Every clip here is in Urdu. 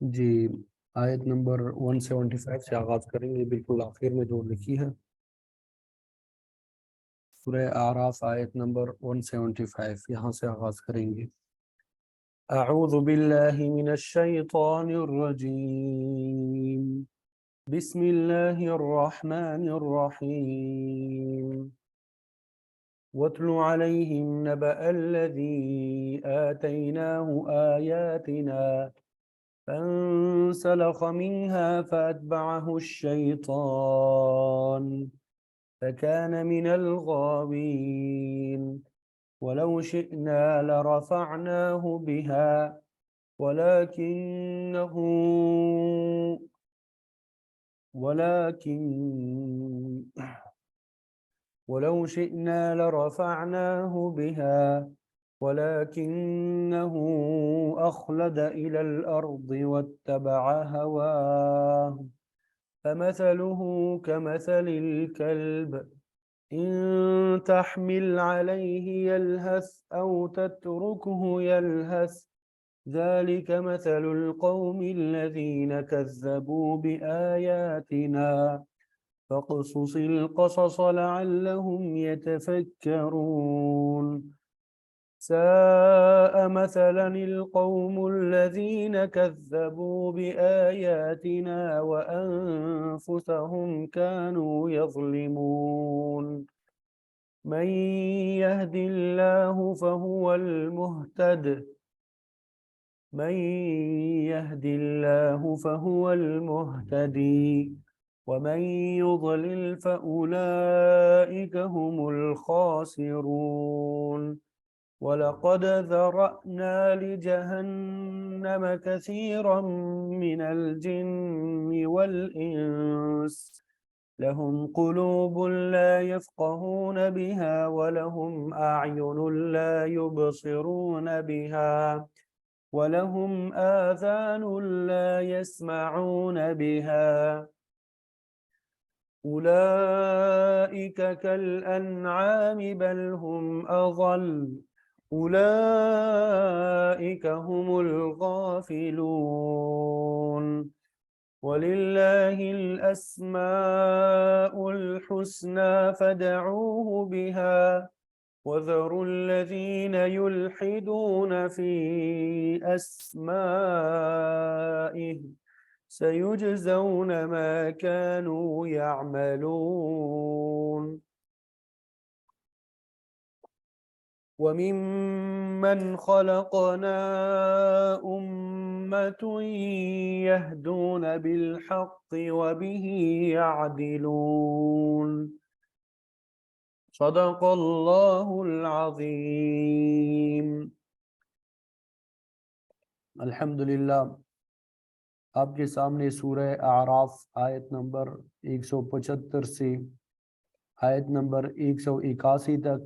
جی، آیت نمبر 175 سے آغاز کریں گے، بالکل آخر میں جو لکھی ہے سورہ اعراف آیت نمبر 175 یہاں سے آغاز کریں گے۔ اعوذ باللہ من الشیطان الرجیم، بسم اللہ الرحمن الرحیم، واتل علیہم نبأ الذی آتیناہ آیاتنا فانسلخ منها فأتبعه الشيطان فكان من الغاوين ولو شئنا لرفعناه بها ولكنه ولكن ولو شئنا لرفعناه بها ولكنه أخلد إلى الأرض واتبع هواه فمثله كمثل الكلب إن تحمل عليه يلهث أو تتركه يلهث ذلك مثل القوم الذين كذبوا بآياتنا فاقصص القصص لعلهم يتفكرون ساء مثلا القوم الذين كذبوا بآياتنا وأنفسهم كانوا يظلمون من يهد الله فهو المهتد المهتدي ومن يضلل فأولئك هم الخاسرون ولقد ذرأنا لجهنم كثيرا من الجن والإنس لهم قلوب لا يفقهون بها ولهم أعين لا يبصرون بها ولهم آذان لا يسمعون بها أولئك كالأنعام بل هم أضل أولئك هم الغافلون ولله الأسماء الحسنى فادعوه بها وذروا الذين يلحدون في أسمائه سيجزون ما كانوا يعملون وممن خلقنا أمة يهدون بالحق وبه يعدلون صدق اللہ العظیم۔ الحمدللہ، آپ کے سامنے سورہ اعراف آیت نمبر 175 سے آیت نمبر 181 تک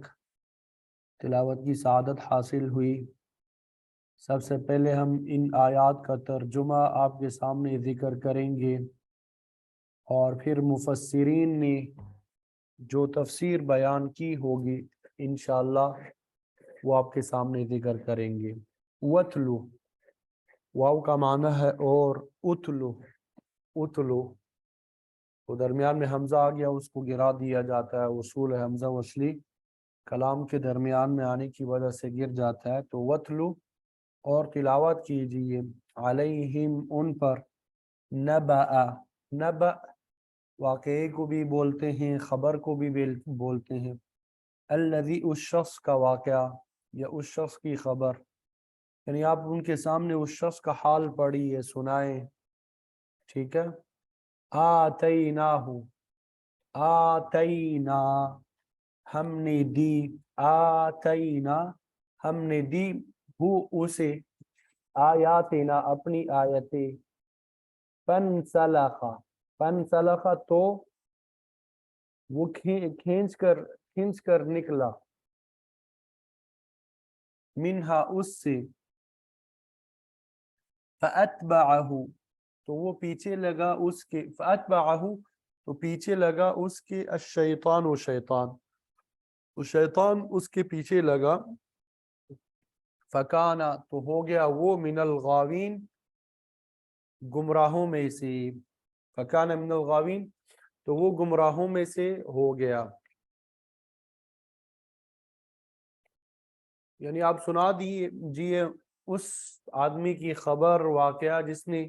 تلاوت کی سعادت حاصل ہوئی۔ سب سے پہلے ہم ان آیات کا ترجمہ آپ کے سامنے ذکر کریں گے اور پھر مفسرین نے جو تفسیر بیان کی ہوگی انشاءاللہ وہ آپ کے سامنے ذکر کریں گے۔ وَاتْلُ، واو کا معنی ہے اور، اتلو اتلو تو درمیان میں حمزہ آ گیا، اس کو گرا دیا جاتا ہے، اصول ہے حمزہ وصلی کلام کے درمیان میں آنے کی وجہ سے گر جاتا ہے۔ تو وَاتْلُ، اور تلاوت کیجیے، علیہم ان پر، نبأ، نبأ واقعے کو بھی بولتے ہیں، خبر کو بھی بولتے ہیں، الذی اس شخص کا واقعہ یا اس شخص کی خبر، یعنی آپ ان کے سامنے اس شخص کا حال پڑھیے، سنائیں، ٹھیک ہے۔ آتیناہ، آتینا ہم نے دی، آتینا ہم نے دی، ہو اسے، آیاتنا اپنی آیتیں، فانسلخ، فانسلخ تو وہ کھینچ کر نکلا، منہا اس سے، فأتبعہ تو وہ پیچھے لگا اس کے، فأتبعہ تو پیچھے لگا اس کے، الشیطان و شیطان، تو شیطان اس کے پیچھے لگا، فکانا تو ہو گیا وہ، من الغاوین گمراہوں میں سے، فکان من الغاوین، تو وہ گمراہوں میں سے ہو گیا. یعنی آپ سنا دیجیے اس آدمی کی خبر، واقعہ جس نے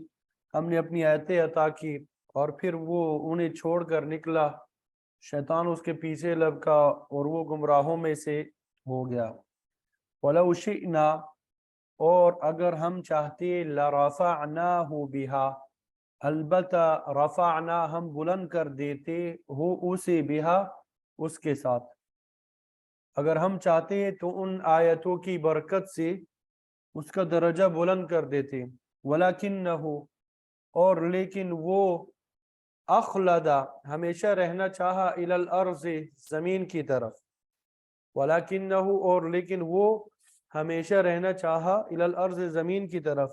ہم نے اپنی آیتیں عطا کی اور پھر وہ انہیں چھوڑ کر نکلا، شیطان اس کے پیچھے لپکا اور وہ گمراہوں میں سے ہو گیا. وَلَوْ شِئْنَا، اور اگر ہم چاہتے، لَرَفَعْنَاهُ بِهَا، البتہ رفعنا ہم بلند کر دیتے، ہو اسے بہا اس کے ساتھ. اگر ہم چاہتے تو ان آیتوں کی برکت سے اس کا درجہ بلند کر دیتے. وَلَكِنَّهُ، اور لیکن وہ، اخلدا ہمیشہ رہنا چاہا، الی الارض زمین کی طرف. وَلَكِنَّهُ، اور لیکن وہ ہمیشہ رہنا چاہا، الی الارض زمین کی طرف.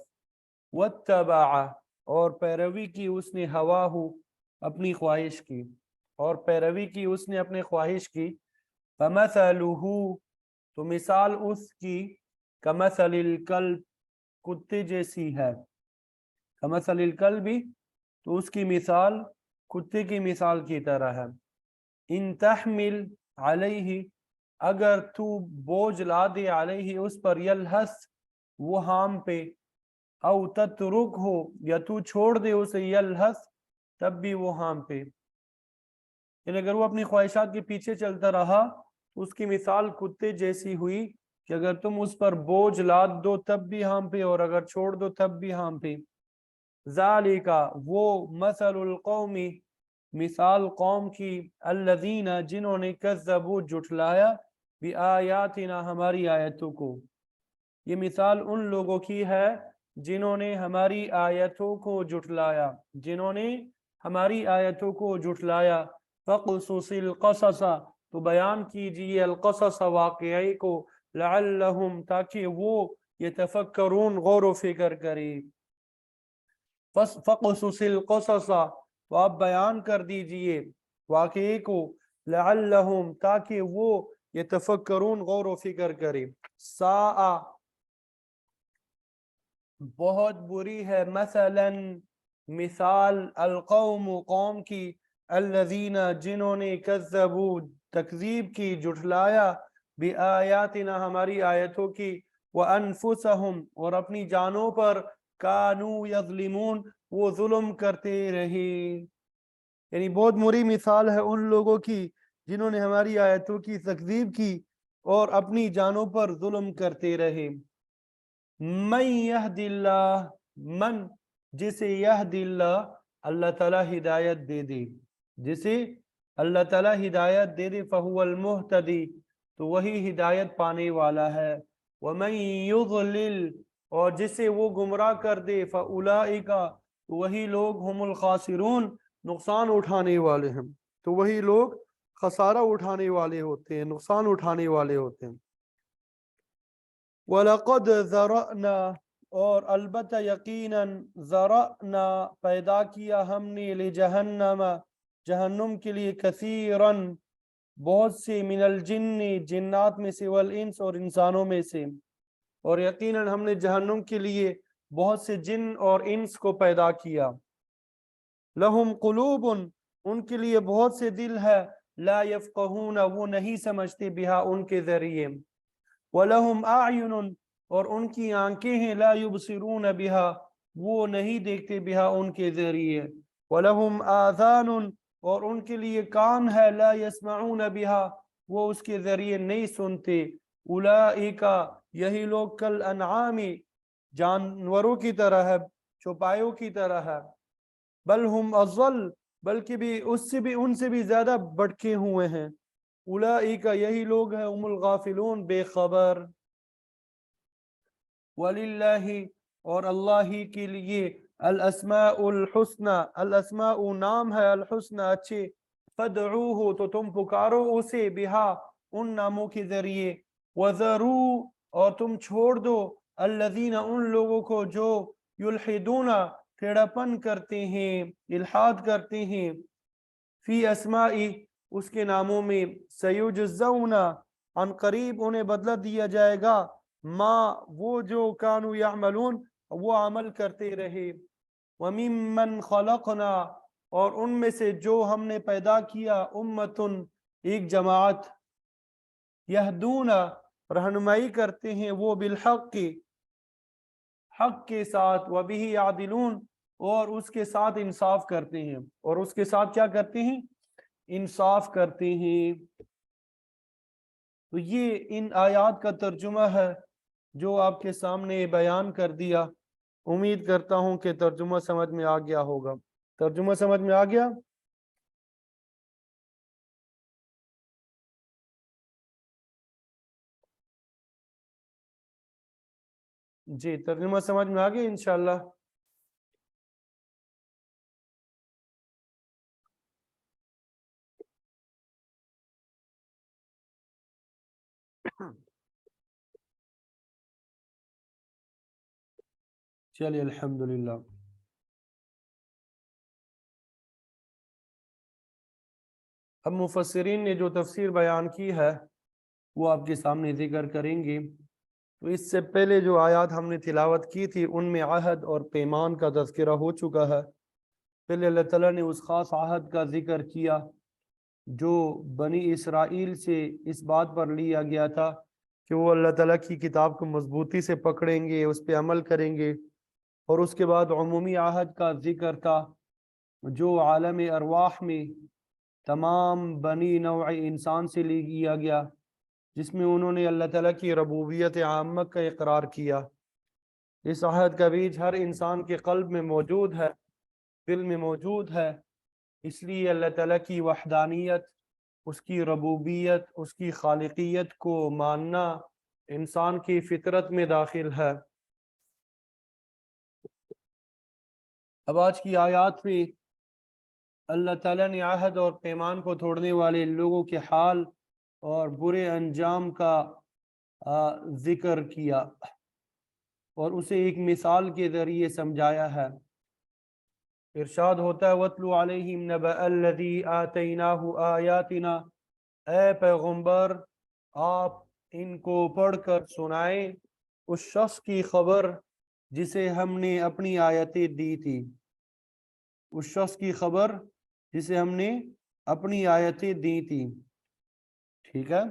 وَاتَّبَعَ، اور پیروی کی اس نے، ہواہ اپنی خواہش کی، اور پیروی کی اس نے اپنے خواہش کی. فَمَثَلُهُ، تو مثال اس کی، کَمَثَلِ الْكَلْبِ، کتے جیسی ہے. کَمَثَلِ الْكَلْبِ، تو اس کی مثال کتے کی مثال کی طرح ہے. ان تحمل علیہ، اگر تو بوجھ لا دے، علیہ اس پر، یلہس وہ ہام پہ، او تترک ہو، یا تو چھوڑ دے اسے، یلہس تب بھی وہ ہام پہ. یعنی اگر وہ اپنی خواہشات کے پیچھے چلتا رہا تو اس کی مثال کتے جیسی ہوئی کہ اگر تم اس پر بوجھ لاد دو تب بھی ہام پہ، اور اگر چھوڑ دو تب بھی ہام پہ. ذالکا، وہ، مثل القوم، مثال قوم کی، الذین جنہوں نے، کذبوا جھٹلایا، بآیاتنا ہماری آیتوں کو. یہ مثال ان لوگوں کی ہے جنہوں نے ہماری آیتوں کو جھٹلایا، جنہوں نے ہماری آیتوں کو جھٹلایا. فقصص القصص، تو بیان کیجئے، القصص واقعی کو، لعلہم تاکہ وہ، یتفکرون غور و فکر کریں. فقصص القصص، تو آپ بیان کر دیجئے واقعے کو، لعلہم تاکہ وہ، یتفکرون غور و فکر کریں. ساء، بہت بری ہے، مثلا مثال، القوم قوم کی، الذین جنہوں نے، کذبوا تکذیب کی، جھٹلایا، بآیاتنا ہماری آیتوں کی، وانفسہم اور اپنی جانوں پر، کانوا یظلمون وہ ظلم کرتے رہے. یعنی بہت بری مثال ہے ان لوگوں کی جنہوں نے ہماری آیتوں کی تکذیب کی اور اپنی جانوں پر ظلم کرتے رہے. من یہد اللہ، من جسے، یہد اللہ اللہ تعالیٰ ہدایت دے دے، جسے اللہ تعالیٰ ہدایت دے دے، فہو المہتدی تو وہی ہدایت پانے والا ہے. ومن یضلل اور جسے وہ گمراہ کر دے، فاولئک وہی لوگ، ہم الخاسرون نقصان اٹھانے والے ہیں. تو وہی لوگ خسارہ اٹھانے والے ہوتے ہیں، نقصان اٹھانے والے ہوتے ہیں. وَلَقَدْ ذَرَأْنَا اور البتہ یقیناً، ذَرَأْنَا پیدا کیا ہم نے، لِجَہَنَّمَ جہنم کے لیے، کثیراً بہت سے، من الجن جنات میں سے، والانس اور انسانوں میں سے. اور یقیناً ہم نے جہنم کے لیے بہت سے جن اور انس کو پیدا کیا. لہم قلوب ان کے لیے بہت سے دل ہے، لا یفقہون وہ نہیں سمجھتے، بہا ان کے ذریعے. وَلَهُمْ أَعْيُنٌ اور ان کی آنکھیں ہیں، لا يبصرون بہا وہ نہیں دیکھتے، بہا ان کے ذریعے. وَلَهُمْ آذَانٌ اور ان کے لیے کان ہے، لا يسمعون بہا وہ اس کے ذریعے نہیں سنتے. اولئک یہی لوگ، کالانعام جانوروں کی طرح ہے، چوپایوں کی طرح ہے. بل ہم اضل بلکہ بھی اس سے بھی، ان سے بھی زیادہ بھٹکے ہوئے ہیں. اولئک یہی لوگ ہیں، هم الغافلون بے خبر. وللہ اور اللہ ہی کے لیے، الاسماء الحسنى الاسماء نام ہے، الحسنى اچھے، فادعوہ تو تم پکارو اسے، بہا ان ناموں کے ذریعے. وذروا اور تم چھوڑ دو، الذین ان لوگوں کو جو، یلحدون ٹیڑھاپن کرتے ہیں، الحاد کرتے ہیں، فی اسمائی اس کے ناموں میں. سیجزون عن قریب انہیں بدلہ دیا جائے گا، ما وہ جو، کانوا یعملون وہ عمل کرتے رہے. وَمِمَّنْ خَلَقْنَا اور ان میں سے جو ہم نے پیدا کیا امتن ایک جماعت یہدون رہنمائی کرتے ہیں وہ بالحق حق کے ساتھ وَبِهِ يَعْدِلُونَ اور اس کے ساتھ انصاف کرتے ہیں اور اس کے ساتھ کیا کرتے ہیں انصاف کرتے ہیں تو یہ ان آیات کا ترجمہ ہے جو آپ کے سامنے بیان کر دیا امید کرتا ہوں کہ ترجمہ سمجھ میں آ گیا ہوگا ترجمہ سمجھ میں آ گیا جی ترجمہ سمجھ میں آ گیا انشاءاللہ چلیے الحمدللہ اب مفسرین نے جو تفسیر بیان کی ہے وہ آپ کے سامنے ذکر کریں گے تو اس سے پہلے جو آیات ہم نے تلاوت کی تھی ان میں عہد اور پیمان کا تذکرہ ہو چکا ہے پہلے اللہ تعالیٰ نے اس خاص عہد کا ذکر کیا جو بنی اسرائیل سے اس بات پر لیا گیا تھا کہ وہ اللہ تعالیٰ کی کتاب کو مضبوطی سے پکڑیں گے اس پہ عمل کریں گے اور اس کے بعد عمومی عہد کا ذکر تھا جو عالم ارواح میں تمام بنی نوع انسان سے لیا گیا جس میں انہوں نے اللہ تعالیٰ کی ربوبیت عامہ کا اقرار کیا اس عہد کا بیج ہر انسان کے قلب میں موجود ہے دل میں موجود ہے اس لیے اللہ تعالیٰ کی وحدانیت اس کی ربوبیت اس کی خالقیت کو ماننا انسان کی فطرت میں داخل ہے اب آج کی آیات میں اللہ تعالیٰ نے عہد اور پیمان کو توڑنے والے لوگوں کے حال اور برے انجام کا ذکر کیا اور اسے ایک مثال کے ذریعے سمجھایا ہے ارشاد ہوتا ہے وَاتْلُ عَلَيْهِمْ نَبَأَ الَّذِي آتَيْنَاهُ آيَاتِنَا اے پیغمبر آپ ان کو پڑھ کر سنائیں اس شخص کی خبر جسے ہم نے اپنی آیتیں دی تھی اس شخص کی خبر جسے ہم نے اپنی آیتیں دی تھی ٹھیک ہے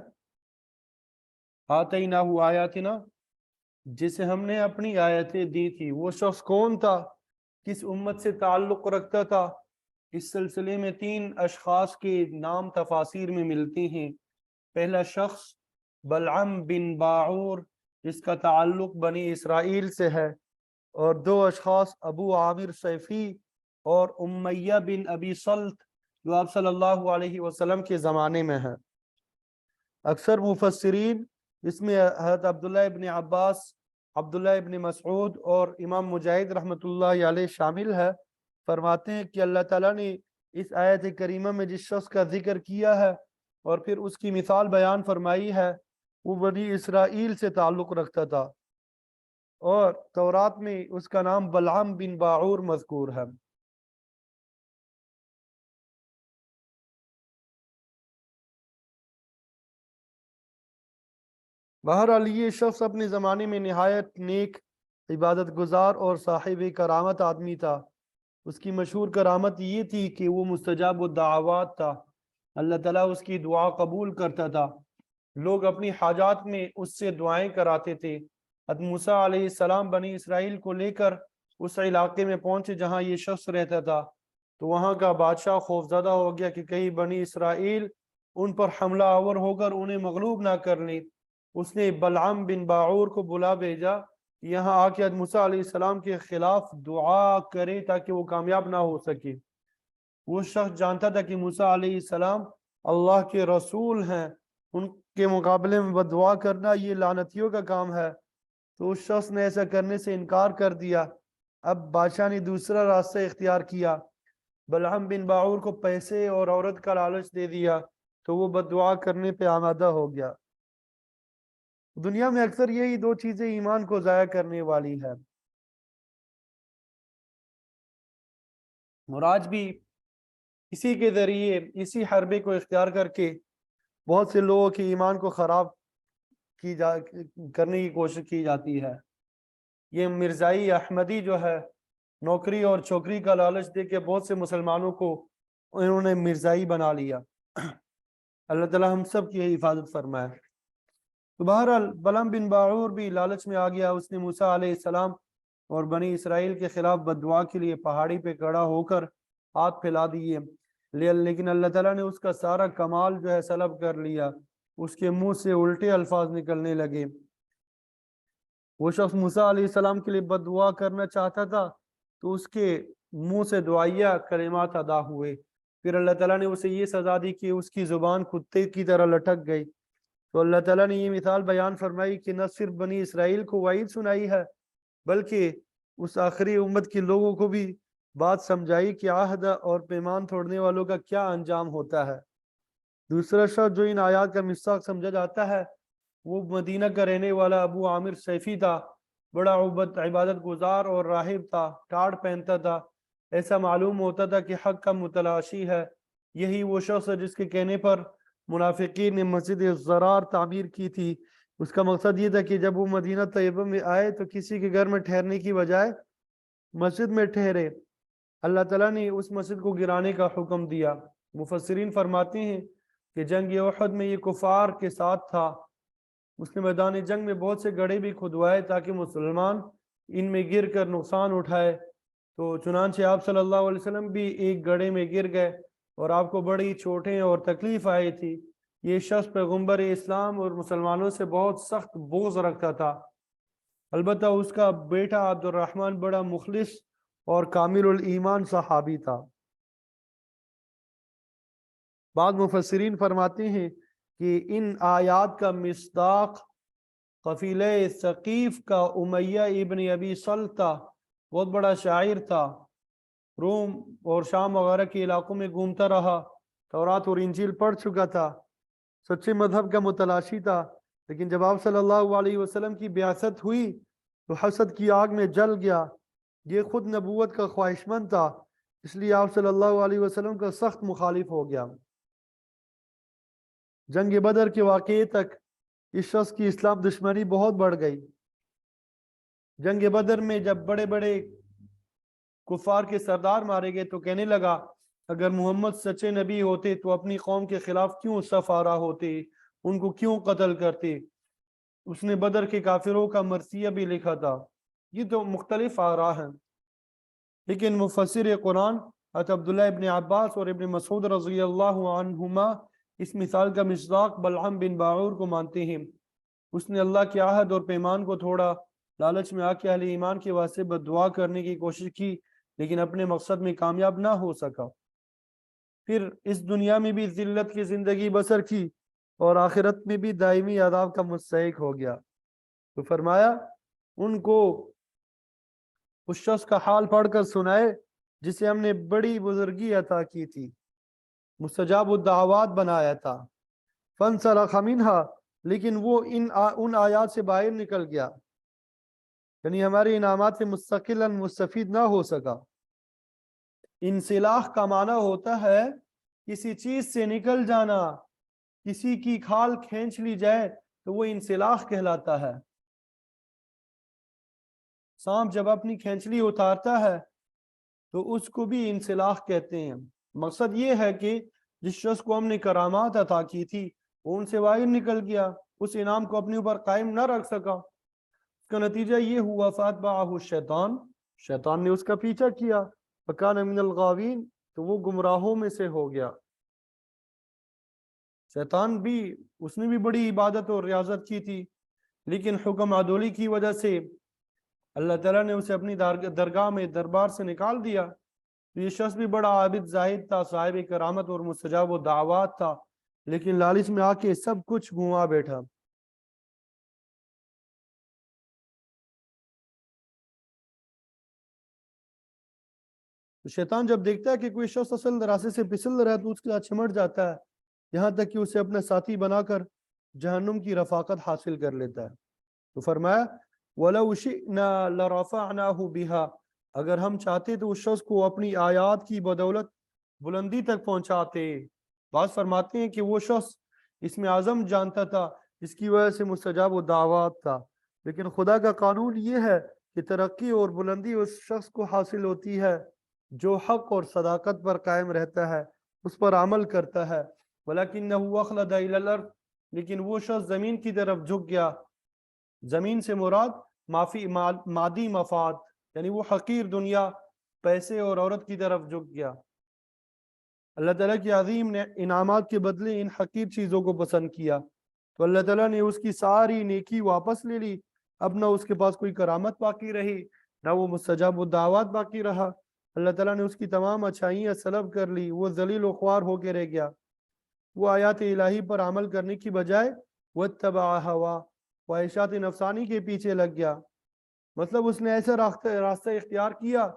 آتَيْنَاهُ آيَاتِنَا جسے ہم نے اپنی آیتیں دی تھی وہ شخص کون تھا کس امت سے تعلق رکھتا تھا اس سلسلے میں 3 اشخاص کے نام تفاسیر میں ملتے ہیں پہلا شخص بلعم بن باعور جس کا تعلق بنی اسرائیل سے ہے اور 2 اشخاص ابو عامر سیفی اور امیہ بن ابی صلت جو آپ صلی اللہ علیہ وسلم کے زمانے میں ہے اکثر مفسرین اس میں حضرت عبداللہ ابن عباس عبداللہ ابن مسعود اور امام مجاہد رحمۃ اللہ علیہ شامل ہے فرماتے ہیں کہ اللہ تعالیٰ نے اس آیت کریمہ میں جس شخص کا ذکر کیا ہے اور پھر اس کی مثال بیان فرمائی ہے وہ بنی اسرائیل سے تعلق رکھتا تھا اور تورات میں اس کا نام بلعم بن باعور مذکور ہے بہرحال یہ شخص اپنے زمانے میں نہایت نیک عبادت گزار اور صاحب کرامت آدمی تھا اس کی مشہور کرامت یہ تھی کہ وہ مستجاب الدعوات تھا اللہ تعالیٰ اس کی دعا قبول کرتا تھا لوگ اپنی حاجات میں اس سے دعائیں کراتے تھے حضرت موسیٰ علیہ السلام بنی اسرائیل کو لے کر اس علاقے میں پہنچے جہاں یہ شخص رہتا تھا تو وہاں کا بادشاہ خوفزدہ ہو گیا کہ کہیں بنی اسرائیل ان پر حملہ آور ہو کر انہیں مغلوب نہ کر لیں اس نے بلعم بن باعور کو بلا بھیجا یہاں آ کے موسیٰ علیہ السلام کے خلاف دعا کرے تاکہ وہ کامیاب نہ ہو سکے وہ شخص جانتا تھا کہ موسیٰ علیہ السلام اللہ کے رسول ہیں ان کے مقابلے میں بددعا کرنا یہ لعنتیوں کا کام ہے تو اس شخص نے ایسا کرنے سے انکار کر دیا اب بادشاہ نے دوسرا راستہ اختیار کیا بلعم بن باعور کو پیسے اور عورت کا لالچ دے دیا تو وہ بددعا کرنے پہ آمادہ ہو گیا دنیا میں اکثر یہی 2 چیزیں ایمان کو ضائع کرنے والی ہے اور آج بھی اسی کے ذریعے اسی حربے کو اختیار کر کے بہت سے لوگوں کے ایمان کو خراب کرنے کی کوشش کی جاتی ہے یہ مرزائی احمدی جو ہے نوکری اور چھوکری کا لالچ دے کے بہت سے مسلمانوں کو انہوں نے مرزائی بنا لیا۔ اللہ تعالیٰ ہم سب کی حفاظت فرمائے۔ تو بہرحال بلعام بن باعور بھی لالچ میں آ گیا، اس نے موسیٰ علیہ السلام اور بنی اسرائیل کے خلاف بددعا کے لیے پہاڑی پہ کھڑا ہو کر ہاتھ پھیلا دیے، لیکن اللہ تعالیٰ نے اس کا سارا کمال جو ہے سلب کر لیا، اس کے منہ سے الٹے الفاظ نکلنے لگے۔ وہ شخص موسیٰ علیہ السلام کے لیے بددعا کرنا چاہتا تھا تو اس کے منہ سے دعائیہ کلمات ادا ہوئے، پھر اللہ تعالیٰ نے اسے یہ سزا دی کہ اس کی زبان کتے کی طرح لٹک گئی۔ تو اللہ تعالیٰ نے یہ مثال بیان فرمائی کہ نہ صرف بنی اسرائیل کو وعید سنائی ہے بلکہ اس آخری امت کے لوگوں کو بھی بات سمجھائی کہ عہد اور پیمان توڑنے والوں کا کیا انجام ہوتا ہے۔ دوسرا شخص جو ان آیات کا مصداق سمجھا جاتا ہے وہ مدینہ کا رہنے والا ابو عامر سیفی تھا، بڑا عبادت گزار اور راہب تھا، ٹاڑ پہنتا تھا، ایسا معلوم ہوتا تھا کہ حق کا متلاشی ہے۔ یہی وہ شخص ہے جس کے کہنے پر منافقین نے مسجد ضرار تعمیر کی تھی۔ اس کا مقصد یہ تھا کہ جب وہ مدینہ طیبہ میں آئے تو کسی کے گھر میں ٹھہرنے کی بجائے مسجد میں ٹھہرے۔ اللہ تعالیٰ نے اس مسجد کو گرانے کا حکم دیا۔ مفسرین فرماتے ہیں کہ جنگ احد میں یہ کفار کے ساتھ تھا، اس نے میدان جنگ میں بہت سے گڑھے بھی کھدوائے تاکہ مسلمان ان میں گر کر نقصان اٹھائے۔ تو چنانچہ آپ صلی اللہ علیہ وسلم بھی ایک گڑھے میں گر گئے اور آپ کو بڑی چوٹیں اور تکلیف آئی تھی۔ یہ شخص پیغمبر اسلام اور مسلمانوں سے بہت سخت بغض رکھتا تھا۔ البتہ اس کا بیٹا عبد الرحمن بڑا مخلص اور کامل الایمان صحابی تھا۔ بعض مفسرین فرماتے ہیں کہ ان آیات کا مصداق قفیلہ ثقیف کا امیہ ابن ابی صلت تھا، بہت بڑا شاعر تھا، روم اور شام وغیرہ کے علاقوں میں گھومتا رہا، تورات اور انجیل پڑھ چکا تھا، سچے مذہب کا متلاشی تھا، لیکن جب آپ صلی اللہ علیہ وسلم کی بعثت ہوئی تو حسد کی آگ میں جل گیا۔ یہ خود نبوت کا خواہش مند تھا، اس لیے آپ صلی اللہ علیہ وسلم کا سخت مخالف ہو گیا۔ جنگ بدر کے واقعے تک اس شخص کی اسلام دشمنی بہت بڑھ گئی۔ جنگ بدر میں جب بڑے بڑے کفار کے سردار مارے گئے تو کہنے لگا اگر محمد سچے نبی ہوتے تو اپنی قوم کے خلاف کیوں صف آرا ہوتے، ان کو کیوں قتل کرتے۔ اس نے بدر کے کافروں کا مرثیہ بھی لکھا تھا۔ یہ تو مختلف آراء ہیں، لیکن مفسر قرآن حضرت عبداللہ ابن عباس اور ابن مسعود رضی اللہ عنہما اس مثال کا مصداق بلعام بن باعور کو مانتے ہیں۔ اس نے اللہ کے عہد اور پیمان کو تھوڑا، لالچ میں آ کے اہل ایمان کے واسطے بددعا کرنے کی کوشش کی، لیکن اپنے مقصد میں کامیاب نہ ہو سکا۔ پھر اس دنیا میں بھی ذلت کی زندگی بسر کی اور آخرت میں بھی دائمی عذاب کا مستحق ہو گیا۔ تو فرمایا ان کو اس شخص کا حال پڑھ کر سنائے جسے ہم نے بڑی بزرگی عطا کی تھی، مستجاب الدعوات بنایا تھا، فانسلخ منہا، لیکن وہ ان آیات سے باہر نکل گیا، یعنی ہمارے انعامات سے مستقلا مستفید نہ ہو سکا۔ انسلاخ کا معنی ہوتا ہے کسی چیز سے نکل جانا، کسی کی کھال کھینچ لی جائے تو وہ انسلاخ کہلاتا ہے۔ سانپ جب اپنی کھینچلی اتارتا ہے تو اس کو بھی انسلاخ کہتے ہیں۔ مقصد یہ ہے کہ جس شخص کو ہم نے کرامات عطا کی تھی وہ ان سے باہر نکل گیا، اس انعام کو اپنے اوپر قائم نہ رکھ سکا، اس کا نتیجہ یہ ہوا فاتبعہ الشیطان، شیطان نے اس کا پیچھا کیا، فکان من الغاوین، تو وہ گمراہوں میں سے ہو گیا۔ شیطان بھی، اس نے بھی بڑی عبادت اور ریاضت کی تھی، لیکن حکم عدولی کی وجہ سے اللہ تعالیٰ نے اسے اپنی درگاہ میں دربار سے نکال دیا۔ یہ شخص بھی بڑا عابد زاہد تھا، صاحب کرامت اور مستجاب الدعوات تھا، لیکن لالچ میں آ کے سب کچھ گنوا بیٹھا۔ تو شیطان جب دیکھتا ہے کہ کوئی شخص اصل راستے سے پھسل رہا ہے تو اس کے ساتھ چمٹ جاتا ہے، یہاں تک کہ اسے اپنا ساتھی بنا کر جہنم کی رفاقت حاصل کر لیتا ہے۔ تو فرمایا وَلَوْ شِئْنَا لَرَفَعْنَاهُ بِهَا، اگر ہم چاہتے تو اس شخص کو اپنی آیات کی بدولت بلندی تک پہنچاتے۔ بعض فرماتے ہیں کہ وہ شخص اس میں عزم جانتا تھا جس کی وجہ سے مستجاب الدعوات تھا، لیکن خدا کا قانون یہ ہے کہ ترقی اور بلندی اس شخص کو حاصل ہوتی ہے جو حق اور صداقت پر قائم رہتا ہے، اس پر عمل کرتا ہے۔ وَلَكِنَّهُ أَخْلَدَ إِلَى الْأَرْضِ، لیکن وہ شخص زمین کی طرف جھک گیا۔ زمین سے مراد مادی مفاد، یعنی وہ حقیر دنیا، پیسے اور عورت کی طرف جھک گیا۔ اللہ تعالیٰ کی عظیم انعامات کے بدلے ان حقیر چیزوں کو پسند کیا، تو اللہ تعالیٰ نے اس کی ساری نیکی واپس لے لی۔ اب نہ اس کے پاس کوئی کرامت باقی رہی، نہ وہ مستجاب الدعوات باقی رہا۔ اللہ تعالیٰ نے اس کی تمام اچھائیاں سلب کر لی، وہ ذلیل و خوار ہو کے رہ گیا۔ وہ آیات الہی پر عمل کرنے کی بجائے واتبع ہوا، خواہشات نفسانی کے پیچھے لگ گیا۔ مطلب اس نے ایسا راستہ اختیار کیا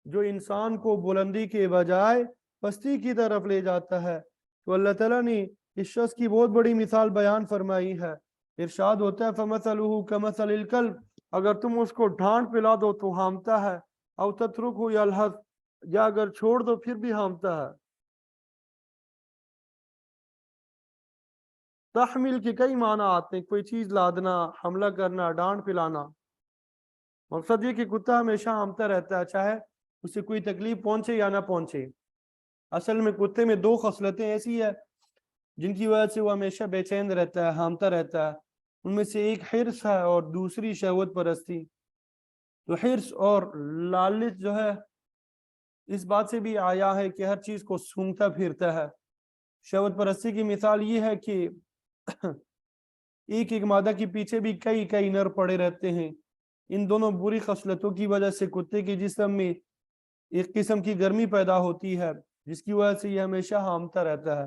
جو انسان کو بلندی کے بجائے پستی کی طرف لے جاتا ہے۔ تو اللہ تعالیٰ نے اس شخص کی بہت بڑی مثال بیان فرمائی ہے۔ ارشاد ہوتا ہے فَمَثَلُهُ كَمَثَلِ الْكَلْبِ، اگر تم اس کو ڈانٹ پلا دو تو ہامتا ہے، او تترکہ یلہث، یا اگر چھوڑ دو پھر بھی ہامتا ہے۔ تحمل کے کئی معنی آتے ہیں، کوئی چیز لادنا، حملہ کرنا، ڈانٹ پلانا۔ مقصد یہ کہ کتا ہمیشہ ہامتا رہتا ہے، چاہے اسے کوئی تکلیف پہنچے یا نہ پہنچے۔ اصل میں کتے میں دو خصلتیں ایسی ہے جن کی وجہ سے وہ ہمیشہ بے چین رہتا ہے، ہامتا رہتا ہے۔ ان میں سے ایک حرص ہے اور دوسری شہوت پرستی۔ تو حرص اور لالچ جو ہے اس بات سے بھی آیا ہے کہ ہر چیز کو سونگتا پھرتا ہے۔ شہوت پرستی کی مثال یہ ہے کہ ایک مادہ کے پیچھے بھی کئی نر پڑے رہتے ہیں۔ ان دونوں بری خصلتوں کی وجہ سے کتے کے جسم میں ایک قسم کی گرمی پیدا ہوتی ہے جس کی وجہ سے یہ ہمیشہ ہامتا رہتا ہے۔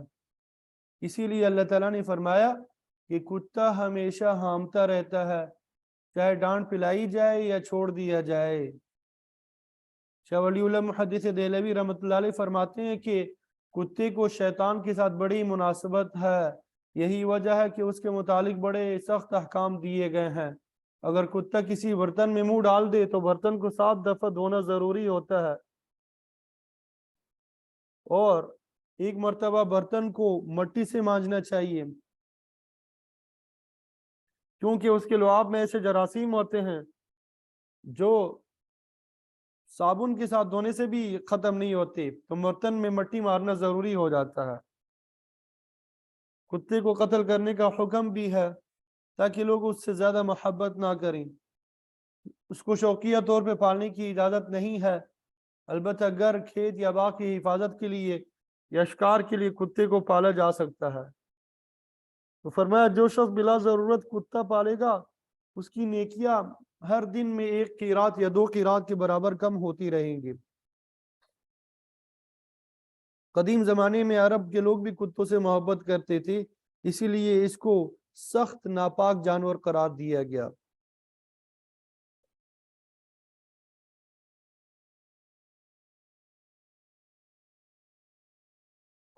اسی لیے اللہ تعالیٰ نے فرمایا کہ کتا ہمیشہ ہامتا رہتا ہے، چاہے ڈانٹ پلائی جائے یا چھوڑ دیا جائے۔ شاہ ولی اللہ محدث دہلوی رحمۃ اللہ علیہ فرماتے ہیں کہ کتے کو شیطان کے ساتھ بڑی مناسبت ہے، یہی وجہ ہے کہ اس کے متعلق بڑے سخت احکام دیے گئے ہیں۔ اگر کتا کسی برتن میں منہ ڈال دے تو برتن کو 7 دفعہ دھونا ضروری ہوتا ہے، اور ایک مرتبہ برتن کو مٹی سے مانجنا چاہیے، کیونکہ اس کے لعاب میں ایسے جراثیم ہوتے ہیں جو صابن کے ساتھ دھونے سے بھی ختم نہیں ہوتے، تو برتن میں مٹی مارنا ضروری ہو جاتا ہے۔ کتے کو قتل کرنے کا حکم بھی ہے تاکہ لوگ اس سے زیادہ محبت نہ کریں۔ اس کو شوقیہ طور پہ پالنے کی اجازت نہیں ہے، البتہ گھر، کھیت یا باغ کی حفاظت کے لیے یا شکار کے لیے کتے کو پالا جا سکتا ہے۔ تو فرمایا جو شخص بلا ضرورت کتا پالے گا اس کی نیکیاں ہر دن میں 1 قیرات یا 2 قیرات کے برابر کم ہوتی رہیں گی۔ قدیم زمانے میں عرب کے لوگ بھی کتوں سے محبت کرتے تھے، اسی لیے اس کو سخت ناپاک جانور قرار دیا گیا۔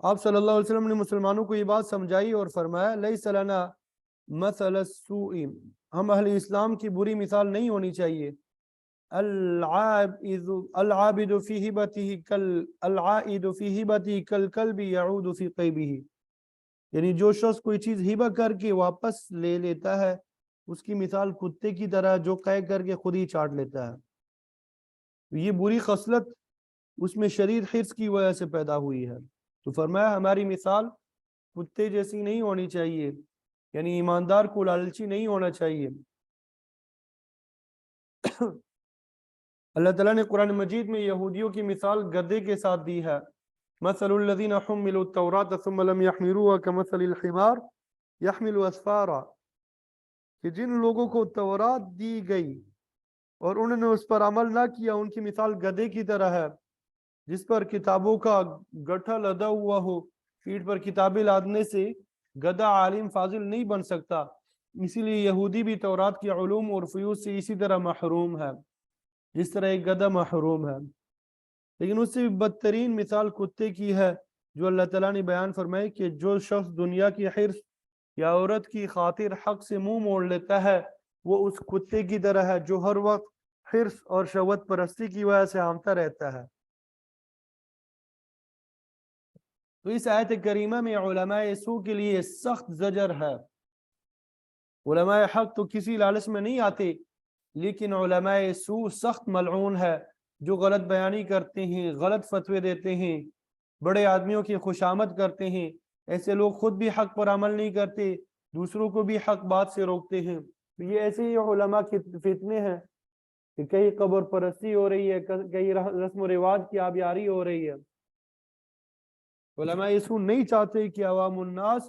آپ صلی اللہ علیہ وسلم نے مسلمانوں کو یہ بات سمجھائی اور فرمایا لیس لنا مثل السوء، ہم اہل اسلام کی بری مثال نہیں ہونی چاہیے۔ العابد فی ہبته کالکلب یعود فی قیبہ، یعنی جو شخص کوئی چیز ہبہ کر کے واپس لے لیتا ہے اس کی مثال کتے کی طرح جو قے کر کے خود ہی چاٹ لیتا ہے۔ یہ بری خصلت اس میں شدید حرص کی وجہ سے پیدا ہوئی ہے۔ تو فرمایا ہماری مثال کتے جیسی نہیں ہونی چاہیے، یعنی ایماندار کو لالچی نہیں ہونا چاہیے۔ اللہ تعالیٰ نے قرآن مجید میں یہودیوں کی مثال گدھے کے ساتھ دی ہے۔ مثل الذین حملوا التوراۃ ثم لم يحملوها كمثل الحمار يحمل اسفارا، کہ جن لوگوں کو تورات دی گئی اور انہوں نے اس پر عمل نہ کیا، ان کی مثال گدھے کی طرح ہے جس پر کتابوں کا گٹھا لدا ہوا ہو۔ پیٹھ پر کتابیں لادنے سے گدھا عالم فاضل نہیں بن سکتا، اسی لیے یہودی بھی تورات کی علوم اور فیوز سے اسی طرح محروم ہے جس طرح ایک گدھا محروم ہے۔ لیکن اس سے بھی بدترین مثال کتے کی ہے، جو اللہ تعالیٰ نے بیان فرمائی کہ جو شخص دنیا کی حرص یا عورت کی خاطر حق سے منہ موڑ لیتا ہے وہ اس کتے کی طرح ہے جو ہر وقت حرص اور شہوت پرستی کی وجہ سے ہامتا رہتا ہے۔ تو اس آیت کریمہ میں علماء سوء کے لیے سخت زجر ہے۔ علماء حق تو کسی لالچ میں نہیں آتے لیکن علماء سو سخت ملعون ہے، جو غلط بیانی کرتے ہیں، غلط فتوے دیتے ہیں، بڑے آدمیوں کی خوشامد کرتے ہیں۔ ایسے لوگ خود بھی حق پر عمل نہیں کرتے، دوسروں کو بھی حق بات سے روکتے ہیں۔ یہ ایسے ہی علماء کے فتنے ہیں کہ کئی قبر پرستی ہو رہی ہے، کئی رسم و رواج کی آبیاری ہو رہی ہے۔ علماء سو نہیں چاہتے کہ عوام الناس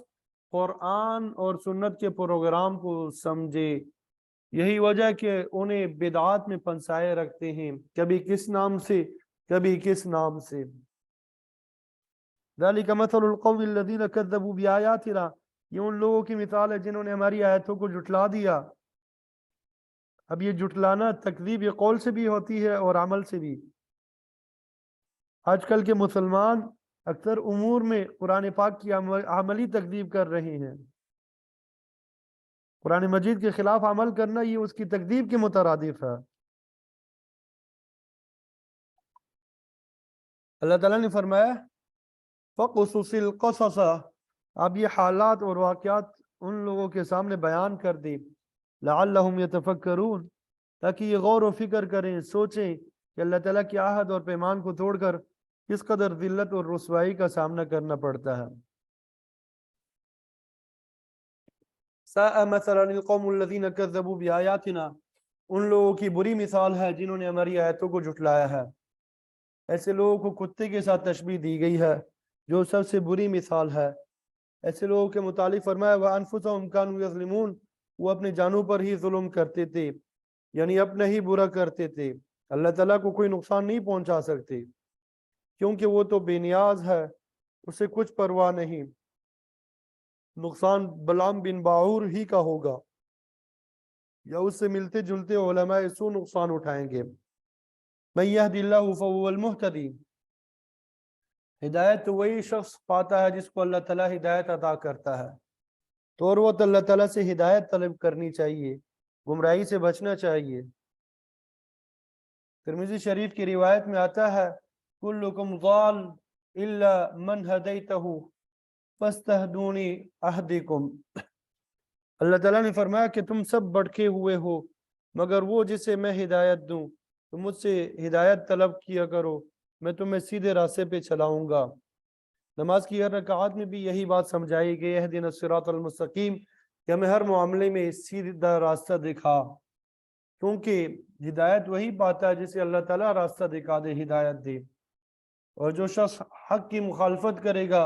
قرآن اور سنت کے پروگرام کو سمجھے، یہی وجہ کہ انہیں بدعات میں پنسائے رکھتے ہیں، کبھی کس نام سے کبھی کس نام سے۔ ذالک مثل القوم الذین کذبوا بآیاتنا، یہ ان لوگوں کی مثال ہے جنہوں نے ہماری آیتوں کو جھٹلا دیا۔ اب یہ جھٹلانا تکذیب یہ قول سے بھی ہوتی ہے اور عمل سے بھی۔ آج کل کے مسلمان اکثر امور میں قرآن پاک کی عملی تکذیب کر رہے ہیں۔ قرآن مجید کے خلاف عمل کرنا یہ اس کی تکذیب کے مترادف ہے۔ اللہ تعالیٰ نے فرمایا فَقُصُصِ الْقَصَصَ، اب یہ حالات اور واقعات ان لوگوں کے سامنے بیان کر دی، لَعَلَّهُمْ يَتَفَكَّرُونَ، تاکہ یہ غور و فکر کریں، سوچیں کہ اللہ تعالیٰ کے عہد اور پیمان کو توڑ کر کس قدر ذلت اور رسوائی کا سامنا کرنا پڑتا ہے۔ سَاءَ مَثَلًا الْقَوْمُ الَّذِينَ كَذَّبُوا بِآيَاتِنَا، ان لوگوں کی بری مثال ہے جنہوں نے ہماری آیتوں کو جھٹلایا ہے۔ ایسے لوگوں کو کتے کے ساتھ تشبیہ دی گئی ہے جو سب سے بری مثال ہے۔ ایسے لوگوں کے متعلق فرمایا وَأَنفُسَهُمْ كَانُوا يَظْلِمُونَ، وہ اپنے جانوں پر ہی ظلم کرتے تھے، یعنی اپنا ہی برا کرتے تھے۔ اللہ تعالیٰ کو کوئی نقصان نہیں پہنچا سکتے کیونکہ وہ تو بے نیاز ہے، اسے کچھ پرواہ نہیں۔ نقصان بلعام بن باعور ہی کا ہوگا یا اس سے ملتے جلتے علماء سو نقصان اٹھائیں گے۔ مَن يَهْدِ اللَّهُ فَهُوَ الْمُهْتَدِي، ہدایت تو وہی شخص پاتا ہے جس کو اللہ تعالیٰ ہدایت عطا کرتا ہے، تو اور وہ اللہ تعالیٰ سے ہدایت طلب کرنی چاہیے، گمراہی سے بچنا چاہیے۔ ترمذی شریف کی روایت میں آتا ہے کلکم ضال الا من ہدیتہ فاستہدونی اہدکم، اللہ تعالیٰ نے فرمایا کہ تم سب بھٹکے ہوئے ہو مگر وہ جسے میں ہدایت دوں، تم مجھ سے ہدایت طلب کیا کرو، میں تمہیں سیدھے راستے پہ چلاؤں گا۔ نماز کی ہر رکعت میں بھی یہی بات سمجھائی گئی، اہدنا الصراط المستقیم، کہ ہمیں ہر معاملے میں سیدھا راستہ دکھا، کیونکہ ہدایت وہی پاتا ہے جسے اللہ تعالیٰ راستہ دکھا دے، ہدایت دے۔ اور جو شخص حق کی مخالفت کرے گا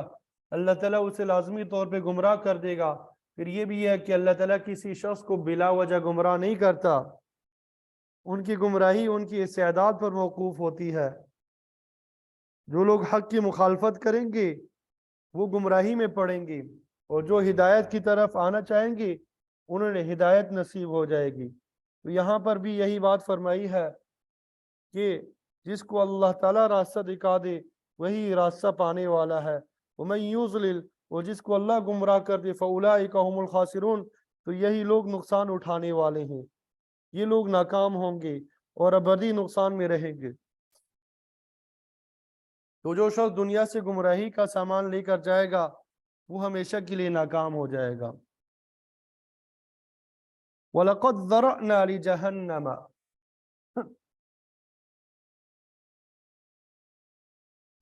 اللہ تعالیٰ اسے لازمی طور پہ گمراہ کر دے گا۔ پھر یہ بھی ہے کہ اللہ تعالیٰ کسی شخص کو بلا وجہ گمراہ نہیں کرتا، ان کی گمراہی ان کی استعداد پر موقوف ہوتی ہے۔ جو لوگ حق کی مخالفت کریں گے وہ گمراہی میں پڑیں گے، اور جو ہدایت کی طرف آنا چاہیں گے انہوں نے ہدایت نصیب ہو جائے گی۔ تو یہاں پر بھی یہی بات فرمائی ہے کہ جس کو اللہ تعالیٰ راستہ دکھا دے وہی راستہ پانے والا ہے، وَمَن يُضْلِلْ، وہ جس کو اللہ گمراہ کر دے فَأُولَٰئِكَ هُمُ الْخَاسِرُونَ، تو یہی لوگ نقصان اٹھانے والے ہیں، یہ لوگ ناکام ہوں گے اور ابدی نقصان میں رہیں گے۔ تو جو شخص دنیا سے گمراہی کا سامان لے کر جائے گا وہ ہمیشہ کے لیے ناکام ہو جائے گا۔ وَلَقَدْ ذَرَأْنَا لِجَهَنَّمَ،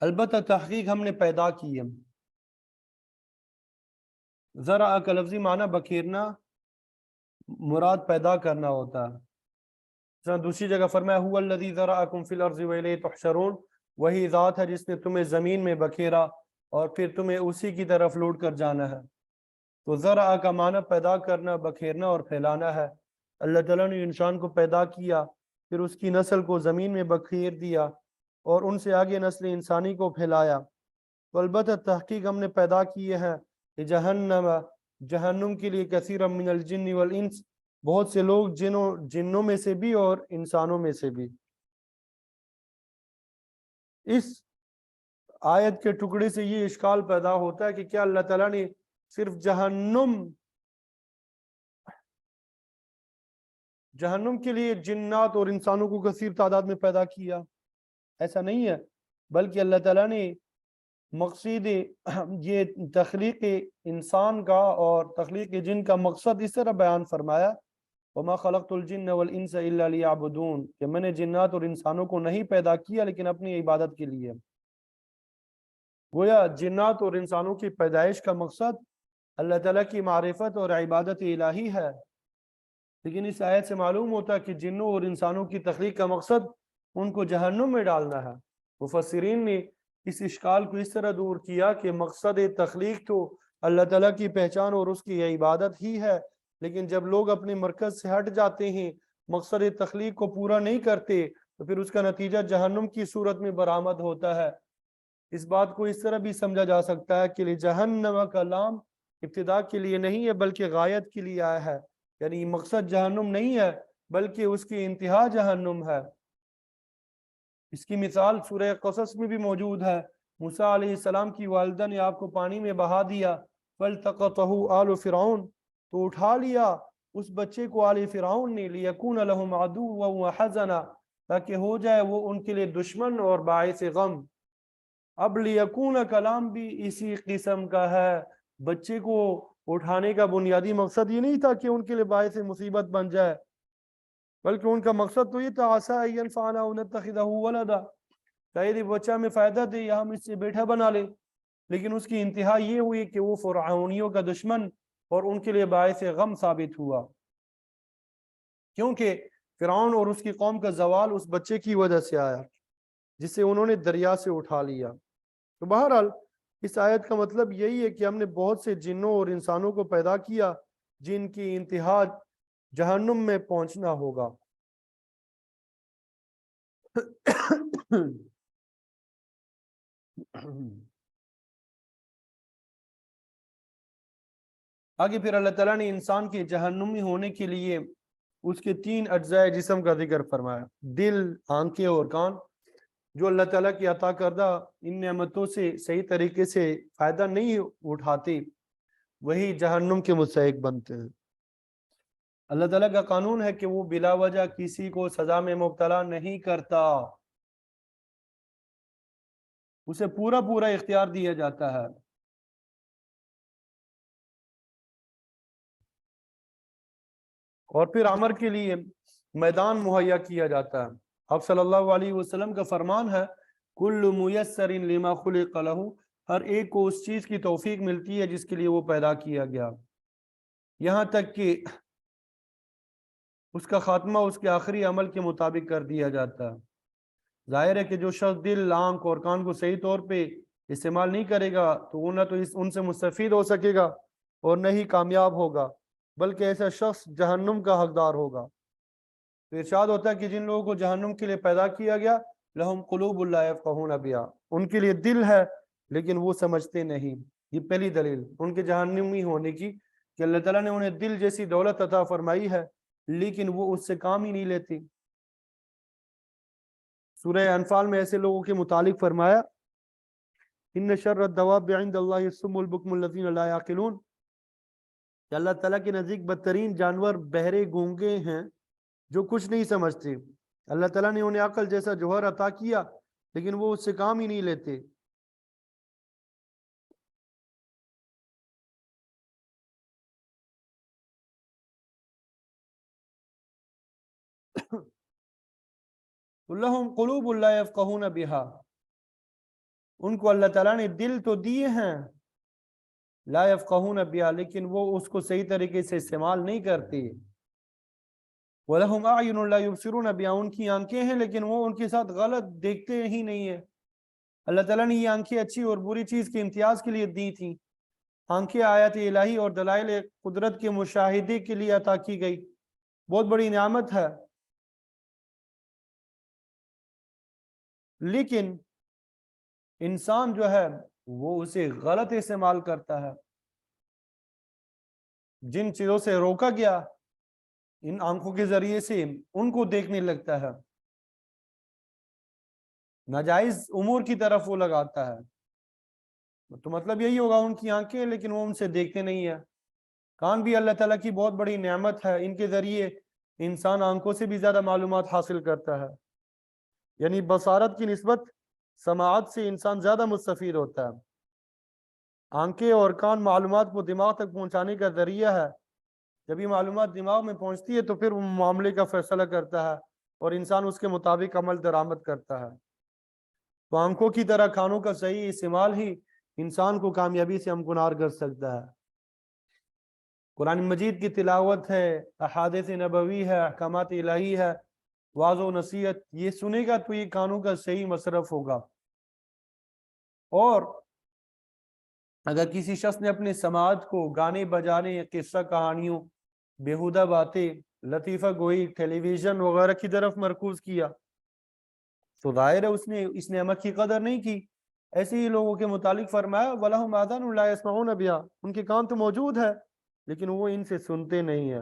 البتہ تحقیق ہم نے پیدا کی ہے۔ ذرا کا لفظی معنی بکھیرنا مراد پیدا کرنا ہوتا ہے۔ دوسری جگہ فرمایا هُوَ الَّذِي ذَرَأَكُمْ فِي الْأَرْضِ وَإِلَيْهِ تُحْشَرُونَ، وہی ذات ہے جس نے تمہیں زمین میں بکھیرا اور پھر تمہیں اسی کی طرف لوٹ کر جانا ہے۔ تو ذرا کا معنی پیدا کرنا، بکھیرنا اور پھیلانا ہے۔ اللہ تعالیٰ نے انسان کو پیدا کیا، پھر اس کی نسل کو زمین میں بکھیر دیا اور ان سے آگے نسل انسانی کو پھیلایا۔ تو البتہ تحقیق ہم نے پیدا کیے ہیں جہنم، جہنم کے لیے کثیرا من الجن والانس، بہت سے لوگ جنوں میں سے بھی اور انسانوں میں سے بھی۔ اس آیت کے ٹکڑے سے یہ اشکال پیدا ہوتا ہے کہ کیا اللہ تعالیٰ نے صرف جہنم کے لیے جنات اور انسانوں کو کثیر تعداد میں پیدا کیا؟ ایسا نہیں ہے، بلکہ اللہ تعالیٰ نے مقصد یہ تخلیق انسان کا اور تخلیق جن کا مقصد اس طرح بیان فرمایا وما خلقت الجن والانس الا ليعبدون کہ میں نے جنات اور انسانوں کو نہیں پیدا کیا لیکن اپنی عبادت کے لیے. گویا جنات اور انسانوں کی پیدائش کا مقصد اللہ تعالیٰ کی معرفت اور عبادت الہی ہے، لیکن اس آیت سے معلوم ہوتا ہے کہ جنوں اور انسانوں کی تخلیق کا مقصد ان کو جہنم میں ڈالنا ہے. مفسرین نے اس اشکال کو اس طرح دور کیا کہ مقصد تخلیق تو اللہ تعالیٰ کی پہچان اور اس کی عبادت ہی ہے، لیکن جب لوگ اپنے مرکز سے ہٹ جاتے ہیں، مقصد تخلیق کو پورا نہیں کرتے، تو پھر اس کا نتیجہ جہنم کی صورت میں برآمد ہوتا ہے. اس بات کو اس طرح بھی سمجھا جا سکتا ہے کہ جہنم کا لام ابتدا کے لیے نہیں ہے بلکہ غایت کے لیے آیا ہے، یعنی مقصد جہنم نہیں ہے بلکہ اس کی انتہا جہنم ہے. اس کی مثال سورہ قصص میں بھی موجود ہے. موسیٰ علیہ السلام کی والدہ نے آپ کو پانی میں بہا دیا، فَالْتَقَطَهُ آلُ فِرْعَوْن، تو اٹھا لیا اس بچے کو آل فرعون نے، لِيَكُونَ لَهُمْ عَدُوًّا وَحَزَنًا، تاکہ ہو جائے وہ ان کے لیے دشمن اور باعث غم. اب لیکون کلام بھی اسی قسم کا ہے. بچے کو اٹھانے کا بنیادی مقصد یہ نہیں تھا کہ ان کے لیے باعث مصیبت بن جائے، بلکہ ان کا مقصد تو یہ تھا عسیٰ ان ینفعنا او نتخذہ ولدا، شاید یہ بچہ میں فائدہ دے یا ہم اس سے بیٹا بنا لے. لیکن اس کی انتہا یہ ہوئی کہ وہ فرعونیوں کا دشمن اور ان کے لیے باعث غم ثابت ہوا، کیونکہ فرعون اور اس کی قوم کا زوال اس بچے کی وجہ سے آیا جسے انہوں نے دریا سے اٹھا لیا. تو بہرحال اس آیت کا مطلب یہی ہے کہ ہم نے بہت سے جنوں اور انسانوں کو پیدا کیا جن کی انتہا جہنم میں پہنچنا ہوگا. آگے پھر اللہ تعالیٰ نے انسان کے جہنمی ہونے کے لیے اس کے 3 اجزائے جسم کا ذکر فرمایا: دل، آنکھیں اور کان، جو اللہ تعالیٰ کی عطا کردہ ان نعمتوں سے صحیح طریقے سے فائدہ نہیں اٹھاتے وہی جہنم کے مستحق بنتے ہیں. اللہ تعالیٰ کا قانون ہے کہ وہ بلا وجہ کسی کو سزا میں مبتلا نہیں کرتا، اسے پورا پورا اختیار دیا جاتا ہے. اور پھر عمر کے لیے میدان مہیا کیا جاتا ہے. آپ صلی اللہ علیہ وسلم کا فرمان ہے: کل میسر لما خلق لہ، ہر ایک کو اس چیز کی توفیق ملتی ہے جس کے لیے وہ پیدا کیا گیا، یہاں تک کہ اس کا خاتمہ اس کے آخری عمل کے مطابق کر دیا جاتا ہے. ظاہر ہے کہ جو شخص دل، آنکھ اور کان کو صحیح طور پہ استعمال نہیں کرے گا تو وہ نہ تو ان سے مستفید ہو سکے گا اور نہ ہی کامیاب ہوگا، بلکہ ایسا شخص جہنم کا حقدار ہوگا. تو ارشاد ہوتا ہے کہ جن لوگوں کو جہنم کے لیے پیدا کیا گیا، لہم قلوب لا یفقہون بہا، ان کے لیے دل ہے لیکن وہ سمجھتے نہیں. یہ پہلی دلیل ان کے جہنمی ہونے کی کہ اللہ تعالیٰ نے انہیں دل جیسی دولت عطا فرمائی ہے لیکن وہ اس سے کام ہی نہیں لیتی. سورہ انفال میں ایسے لوگوں کے متعلق فرمایا: ان شر الدواب عند اللہ الصم البکم الذین لا یعقلون، کہ اللہ تعالیٰ کے نزدیک بدترین جانور بہرے گونگے ہیں جو کچھ نہیں سمجھتے. اللہ تعالیٰ نے انہیں عقل جیسا جوہر عطا کیا لیکن وہ اس سے کام ہی نہیں لیتے. لہم قلوب لا یفقہون بہا، ان کو اللہ تعالیٰ نے دل تو دیے ہیں، لا یفقہون بہا، لیکن وہ اس کو صحیح طریقے سے استعمال نہیں کرتے. وَلَهُمْ أَعْيُنٌ لَا يُبْصِرُونَ بِهَا، ان کی آنکھیں ہیں لیکن وہ ان کے ساتھ غلط دیکھتے ہی نہیں ہے. اللہ تعالیٰ نے یہ آنکھیں اچھی اور بری چیز کے امتیاز کے لیے دی تھیں. آنکھیں آیات الہی اور دلائل قدرت کے مشاہدے کے لیے عطا کی گئی، بہت بڑی نعمت ہے. لیکن انسان جو ہے وہ اسے غلط استعمال کرتا ہے. جن چیزوں سے روکا گیا ان آنکھوں کے ذریعے سے ان کو دیکھنے لگتا ہے، ناجائز امور کی طرف وہ لگاتا ہے. تو مطلب یہی ہوگا ان کی آنکھیں لیکن وہ ان سے دیکھتے نہیں ہے. کان بھی اللہ تعالیٰ کی بہت بڑی نعمت ہے، ان کے ذریعے انسان آنکھوں سے بھی زیادہ معلومات حاصل کرتا ہے، یعنی بصارت کی نسبت سماعت سے انسان زیادہ مستفید ہوتا ہے. آنکھیں اور کان معلومات کو دماغ تک پہنچانے کا ذریعہ ہے، جب یہ معلومات دماغ میں پہنچتی ہے تو پھر وہ معاملے کا فیصلہ کرتا ہے اور انسان اس کے مطابق عمل درآمد کرتا ہے۔ تو آنکھوں کی طرح کانوں کا صحیح استعمال ہی انسان کو کامیابی سے ہمکنار کر سکتا ہے۔ قرآن مجید کی تلاوت ہے، احادیث نبوی ہے، احکامات الہی ہے، واعظ و نصیحت، یہ سنے گا تو یہ کانوں کا صحیح مصرف ہوگا۔ اور اگر کسی شخص نے اپنے سماعت کو گانے بجانے، قصہ کہانیوں، بیہودہ باتیں، لطیفہ گوئی، ٹیلی ویژن وغیرہ کی طرف مرکوز کیا تو ظاہر ہے اس نے اس نعمت کی قدر نہیں کی۔ ایسے ہی لوگوں کے متعلق فرمایا وَلَهُمْ آذَانٌ لَا يَسْمَعُونَ بِهَا، ان کے کان تو موجود ہے لیکن وہ ان سے سنتے نہیں ہیں۔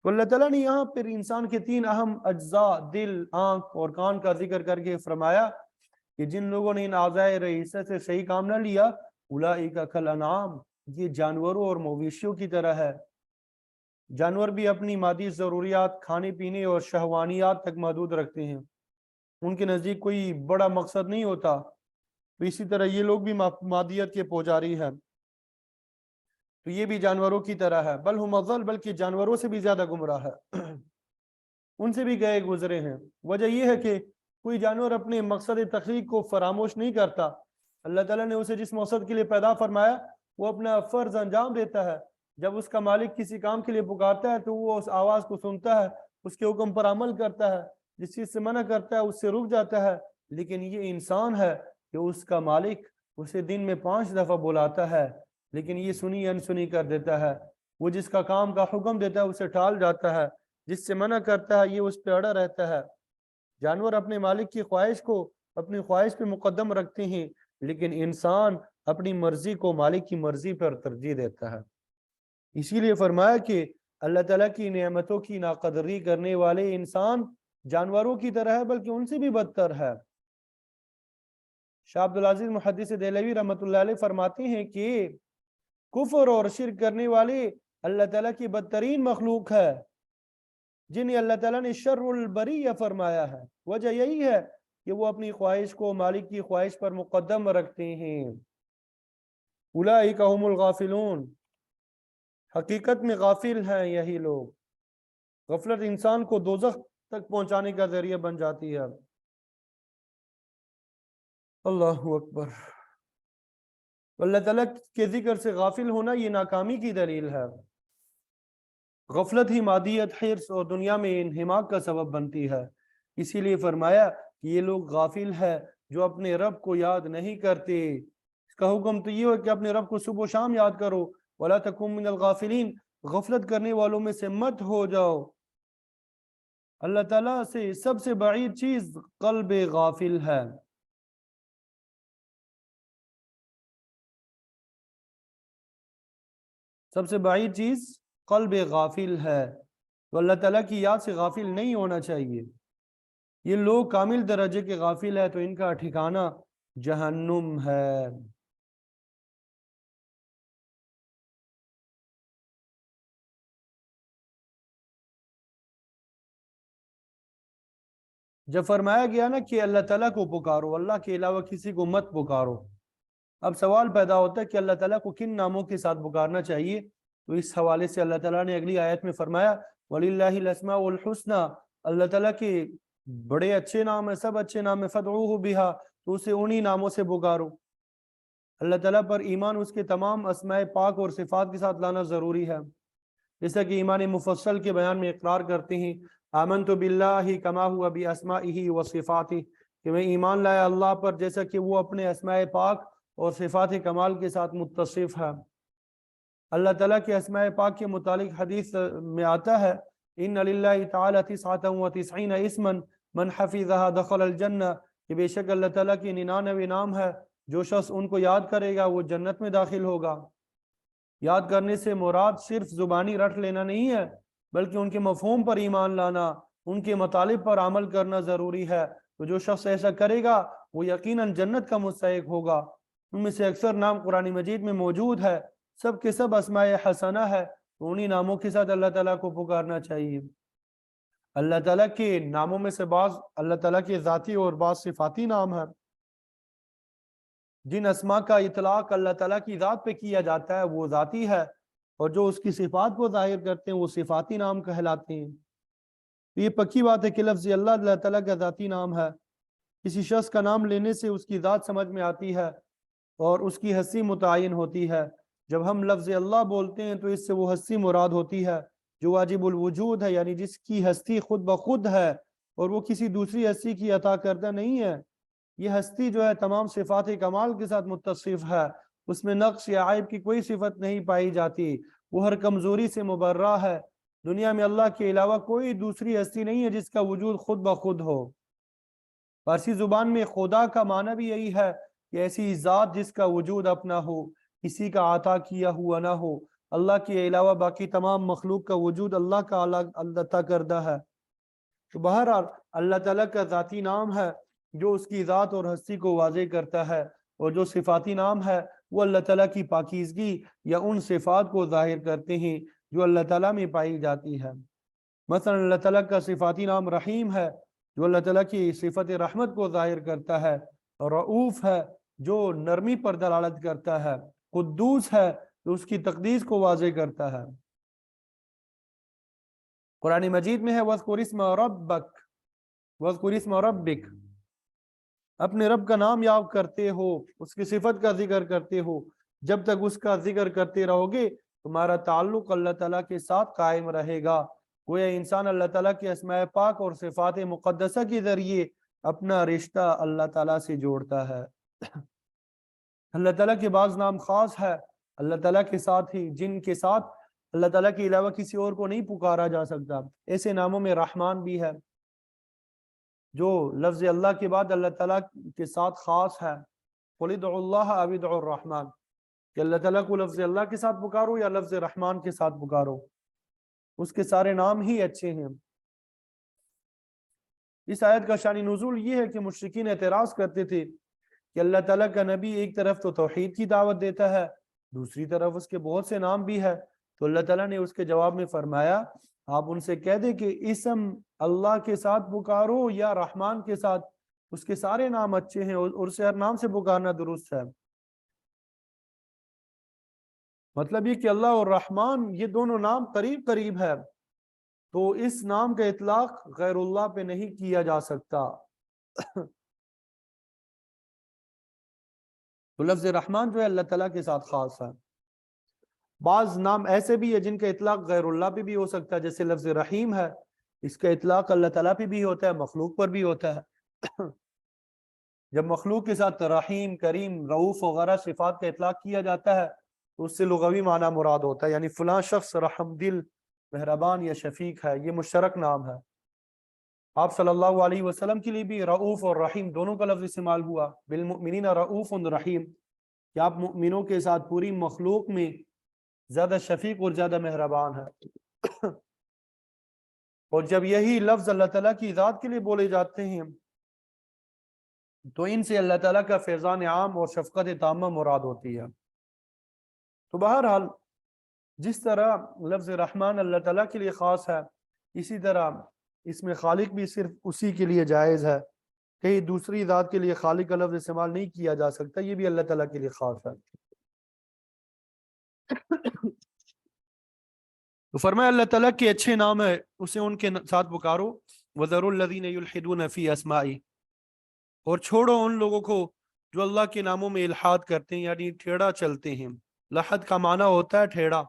تو اللہ تعالیٰ نے یہاں پر انسان کے تین اہم اجزاء دل، آنکھ اور کان کا ذکر کر کے فرمایا کہ جن لوگوں نے ان اعضاء رئیسہ سے صحیح کام نہ لیا اولئک کالانعام، یہ جانوروں اور مویشیوں کی طرح ہے۔ جانور بھی اپنی مادی ضروریات کھانے پینے اور شہوانیات تک محدود رکھتے ہیں، ان کے نزدیک کوئی بڑا مقصد نہیں ہوتا، تو اسی طرح یہ لوگ بھی مادیت کے پجاری ہیں، تو یہ بھی جانوروں کی طرح ہے، بل ہم اضل، بلکہ جانوروں سے بھی زیادہ گمراہ ہے، ان سے بھی گئے گزرے ہیں۔ وجہ یہ ہے کہ کوئی جانور اپنے مقصد تخلیق کو فراموش نہیں کرتا، اللہ تعالیٰ نے اسے جس مقصد کے لیے پیدا فرمایا وہ اپنا فرض انجام دیتا ہے۔ جب اس کا مالک کسی کام کے لیے پکارتا ہے تو وہ اس آواز کو سنتا ہے، اس کے حکم پر عمل کرتا ہے، جس چیز سے منع کرتا ہے اس سے رک جاتا ہے۔ لیکن یہ انسان ہے کہ اس کا مالک اسے دن میں 5 دفعہ بلاتا ہے لیکن یہ سنی انسنی کر دیتا ہے، وہ جس کا کام کا حکم دیتا ہے اسے ٹال جاتا ہے، جس سے منع کرتا ہے یہ اس پہ اڑا رہتا ہے۔ جانور اپنے مالک کی خواہش کو اپنی خواہش پہ مقدم رکھتے ہیں لیکن انسان اپنی مرضی کو مالک کی مرضی پر ترجیح دیتا ہے۔ اسی لیے فرمایا کہ اللہ تعالیٰ کی نعمتوں کی ناقدری کرنے والے انسان جانوروں کی طرح ہے بلکہ ان سے بھی بدتر ہے۔ شاہ عبدالعزیز محدث دہلوی رحمۃ اللہ علیہ فرماتے ہیں کہ کفر اور شرک کرنے والے اللہ تعالیٰ کی بدترین مخلوق ہے جنہیں اللہ تعالیٰ نے شر البریہ فرمایا ہے۔ وجہ یہی ہے کہ وہ اپنی خواہش کو مالک کی خواہش پر مقدم رکھتے ہیں۔ اولئک هم الغافلون، حقیقت میں غافل ہیں یہی لوگ۔ غفلت انسان کو دوزخ تک پہنچانے کا ذریعہ بن جاتی ہے۔ اللہ اکبر۔ اللہ تعالیٰ کے ذکر سے غافل ہونا یہ ناکامی کی دلیل ہے۔ غفلت ہی مادیت، حرص اور دنیا میں انہماک کا سبب بنتی ہے۔ اسی لیے فرمایا کہ یہ لوگ غافل ہے جو اپنے رب کو یاد نہیں کرتے۔ اس کا حکم تو یہ ہے کہ اپنے رب کو صبح و شام یاد کرو، وَلَا تَكُن مِّنَ الْغَافِلِينَ، غفلت کرنے والوں میں سے مت ہو جاؤ۔ اللہ تعالیٰ سے سب سے بعید چیز قلب غافل ہے۔ سب سے بعید چیز قلب غافل ہے، تو اللہ تعالیٰ کی یاد سے غافل نہیں ہونا چاہیے۔ یہ لوگ کامل درجے کے غافل ہے تو ان کا ٹھکانہ جہنم ہے۔ جب فرمایا گیا نا کہ اللہ تعالیٰ کو پکارو، اللہ کے علاوہ کسی کو مت پکارو، اب سوال پیدا ہوتا ہے کہ اللہ تعالیٰ کو کن ناموں کے ساتھ پکارنا چاہیے؟ تو اس حوالے سے اللہ تعالیٰ نے اگلی آیت میں فرمایا وَلِلَّهِ الْأَسْمَاءُ الْحُسْنَى، اللہ تعالیٰ کے بڑے اچھے نام ہیں، سب اچھے نام ہیں، فَادْعُوهُ بِهَا، تو اسے انہی ناموں سے پکارو۔ اللہ تعالیٰ پر ایمان اس کے تمام اسماء پاک اور صفات کے ساتھ لانا ضروری ہے، جیسا کہ ایمان مفصل کے بیان میں اقرار کرتے ہیں آمنت باللہ کما ہوا باسمائہ وصفاتہ، کہ میں ایمان لایا اللہ پر جیسا کہ وہ اپنے اسماء پاک اور صفات کمال کے ساتھ متصف ہے۔ اللہ تعالیٰ کے اسماء پاک کے متعلق حدیث میں آتا ہے ان للہ تعالی 99 اسما من حفظها دخل الجنہ، کہ بے شک اللہ تعالیٰ کی 99 نام ہے، جو شخص ان کو یاد کرے گا وہ جنت میں داخل ہوگا۔ یاد کرنے سے مراد صرف زبانی رٹ لینا نہیں ہے بلکہ ان کے مفہوم پر ایمان لانا، ان کے مطالب پر عمل کرنا ضروری ہے، تو جو شخص ایسا کرے گا وہ یقیناً جنت کا مستحق ہوگا۔ ان میں سے اکثر نام قرآن مجید میں موجود ہے، سب کے سب اسماء حسنہ ہے، تو انہی ناموں کے ساتھ اللہ تعالیٰ کو پکارنا چاہیے۔ اللہ تعالیٰ کے ناموں میں سے بعض اللہ تعالیٰ کے ذاتی اور بعض صفاتی نام ہیں۔ جن اسماء کا اطلاق اللہ تعالیٰ کی ذات پہ کیا جاتا ہے وہ ذاتی ہے، اور جو اس کی صفات کو ظاہر کرتے ہیں وہ صفاتی نام کہلاتے ہیں۔ یہ پکی بات ہے کہ لفظ اللہ اللہ تعالیٰ کا ذاتی نام ہے۔ کسی شخص کا نام لینے سے اس کی ذات سمجھ میں آتی ہے اور اس کی ہستی متعین ہوتی ہے۔ جب ہم لفظ اللہ بولتے ہیں تو اس سے وہ ہستی مراد ہوتی ہے جو واجب الوجود ہے، یعنی جس کی ہستی خود بخود ہے اور وہ کسی دوسری ہستی کی عطا کردہ نہیں ہے۔ یہ ہستی جو ہے تمام صفات کمال کے ساتھ متصف ہے، اس میں نقص یا عیب کی کوئی صفت نہیں پائی جاتی، وہ ہر کمزوری سے مبرہ ہے۔ دنیا میں اللہ کے علاوہ کوئی دوسری ہستی نہیں ہے جس کا وجود خود بخود ہو۔ فارسی زبان میں خدا کا معنی بھی یہی ہے کہ ایسی ذات جس کا وجود اپنا ہو، کسی کا عطا کیا ہوا نہ ہو۔ اللہ کے علاوہ باقی تمام مخلوق کا وجود اللہ کا عطا کردہ ہے۔ تو بہرحال اللہ تعالیٰ کا ذاتی نام ہے جو اس کی ذات اور ہستی کو واضح کرتا ہے، اور جو صفاتی نام ہے وہ اللہ تعالیٰ کی پاکیزگی یا ان صفات کو ظاہر کرتے ہیں جو اللہ تعالیٰ میں پائی جاتی ہے۔ مثلا اللہ تعالیٰ کا صفاتی نام رحیم ہے جو اللہ تعالیٰ کی صفت رحمت کو ظاہر کرتا ہے، اور رؤوف ہے جو نرمی پر دلالت کرتا ہے، قدوس ہے جو اس کی تقدیس کو واضح کرتا ہے۔ قرآن مجید میں ہے وَاذْكُرِ اسْمَ رَبَّكَ وَاذْكُرِ اسْمَ رَبِّكَ، اپنے رب کا نام یاد کرتے ہو، اس کی صفت کا ذکر کرتے ہو۔ جب تک اس کا ذکر کرتے رہو گے تمہارا تعلق اللہ تعالیٰ کے ساتھ قائم رہے گا۔ گویا انسان اللہ تعالیٰ کے اسماء پاک اور صفات مقدسہ کے ذریعے اپنا رشتہ اللہ تعالیٰ سے جوڑتا ہے۔ اللہ تعالیٰ کے بعض نام خاص ہے اللہ تعالیٰ کے ساتھ ہی، جن کے ساتھ اللہ تعالیٰ کے علاوہ کسی اور کو نہیں پکارا جا سکتا۔ ایسے ناموں میں رحمان بھی ہے جو لفظ اللہ کے بعد اللہ تعالیٰ کے ساتھ خاص ہے۔ قُلِ ادْعُوا اللَّهَ أَوِ ادْعُوا الرَّحْمَنَ، کہ اللہ تعالیٰ کو لفظ اللہ کے ساتھ پکارو یا لفظ رحمان کے ساتھ پکارو، اس کے سارے نام ہی اچھے ہیں۔ اس آیت کا شان نزول یہ ہے کہ مشرکین اعتراض کرتے تھے کہ اللہ تعالیٰ کا نبی ایک طرف تو توحید کی دعوت دیتا ہے، دوسری طرف اس کے بہت سے نام بھی ہے، تو اللہ تعالیٰ نے اس کے جواب میں فرمایا آپ ان سے کہہ دیں کہ اسم اللہ کے ساتھ پکارو یا رحمان کے ساتھ، اس کے سارے نام اچھے ہیں اور اسے ہر نام سے پکارنا درست ہے۔ مطلب یہ کہ اللہ اور رحمان یہ دونوں نام قریب قریب ہے، تو اس نام کا اطلاق غیر اللہ پہ نہیں کیا جا سکتا۔ تو لفظ رحمان جو ہے اللہ تعالیٰ کے ساتھ خاص ہے۔ بعض نام ایسے بھی ہے جن کا اطلاق غیر اللہ پہ بھی ہو سکتا ہے، جیسے لفظ رحیم ہے، اس کا اطلاق اللہ تعالیٰ پہ بھی ہوتا ہے، مخلوق پر بھی ہوتا ہے۔ جب مخلوق کے ساتھ رحیم، کریم، رؤوف وغیرہ صفات کا اطلاق کیا جاتا ہے تو اس سے لغوی معنی مراد ہوتا ہے، یعنی فلاں شخص رحم دل، مہربان یا شفیق ہے، یہ مشترک نام ہے۔ آپ صلی اللہ علیہ وسلم کے لیے بھی رؤوف اور رحیم دونوں کا لفظ استعمال ہوا، بالمؤمنین رؤوف رحیم، کہ آپ مؤمنوں کے ساتھ پوری مخلوق میں زیادہ شفیق اور زیادہ مہربان ہے۔ اور جب یہی لفظ اللہ تعالیٰ کی ذات کے لیے بولے جاتے ہیں تو ان سے اللہ تعالیٰ کا فیضان عام اور شفقت تامہ مراد ہوتی ہے۔ تو بہرحال جس طرح لفظ رحمان اللہ تعالیٰ کے لیے خاص ہے، اسی طرح اس میں خالق بھی صرف اسی کے لیے جائز ہے، کہیں دوسری ذات کے لیے خالق کا لفظ استعمال نہیں کیا جا سکتا، یہ بھی اللہ تعالیٰ کے لیے خاص ہے۔ تو فرمایا اللہ تعالیٰ کے اچھے نام ہے، اسے ان کے ساتھ پکارو۔ وَذَرُوا الَّذِينَ يُلْحِدُونَ فِي أَسْمَائِهِ، اور چھوڑو ان لوگوں کو جو اللہ کے ناموں میں الحاد کرتے ہیں، یعنی ٹھیڑا چلتے ہیں۔ لحد کا معنی ہوتا ہے ٹھیڑا۔